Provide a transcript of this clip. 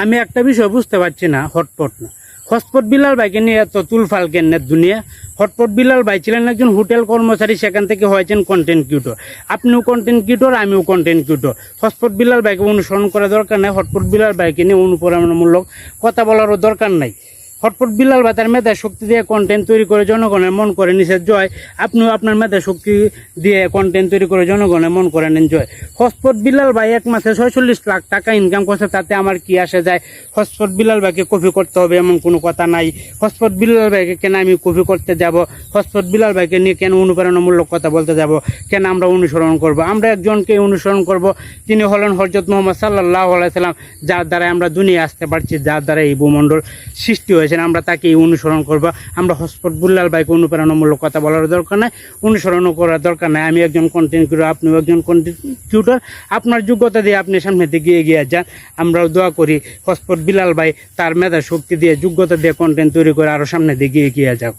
আমি একটা বিষয় বুঝতে পারছি না, হটপট না হটপট বিলাল ভাইকে নিয়ে এত তুলফাল কেন্নের দুনিয়া। হটপট বিলাল ভাই ছিলেন একজন হোটেল কর্মচারী, সেখান থেকে হয়েছেন কন্টেন্ট ক্রিয়েটর। আপনিও কন্টেন্ট ক্রিয়েটর, আমিও কন্টেন্ট ক্রিয়েটর। হটপট বিলাল ভাইকে অনুসরণ করার দরকার নাই, হটপট বিলাল ভাইকে নিয়ে অনুপ্রেরণামূলক কথা বলারও দরকার নাই। হটপট বিলাল ভাই তার মেধা শক্তি দিয়ে কন্টেন্ট তৈরি করে জনগণের মন করে নিছে জয়। আপনিও আপনার মেধা শক্তি দিয়ে কন্টেন্ট তৈরি করে জনগণের মন করে নেন জয়। হটপট বিলাল ভাই এক মাসে 46 লাখ টাকা ইনকাম করছে, তাতে আমার কি আসে যায়? হটপট বিলাল ভাইকে কপি করতে হবে এমন কোনো কথা নাই। হটপট বিলাল ভাইকে কেন আমি কপি করতে যাব? হটপট বিলাল ভাইকে নিয়ে কেন অনুপ্রেরণামূলক কথা বলতে যাব? কেন আমরা অনুসরণ করব? আমরা একজনকে অনুসরণ করব, তিনি হলেন হযরত মুহাম্মদ সাল্লাল্লাহু আলাইহি সাল্লাম, যার দ্বারা আমরা দুনিয়া আসতে পারছি, যার দ্বারা এই ভূমণ্ডল সৃষ্টি হয়েছে। আমরা তাকে অনুসরণ করব। আমরা হটপট বিলাল ভাইকে অনুপ্রেরণামূলক কথা বলার দরকার নাই, অনুসরণও করার দরকার নাই। আমি একজন কন্টেন্ট ক্রিয়েটর, আপনিও একজন কন্টেন্ট ক্রিয়েটর। আপনার যোগ্যতা দিয়ে আপনি সামনের দিকে এগিয়ে যান। আমরাও দোয়া করি হটপট বিলাল ভাই তার মেধা শক্তি দিয়ে, যোগ্যতা দিয়ে কন্টেন্ট তৈরি করে আরও সামনের দিকে এগিয়ে যাক।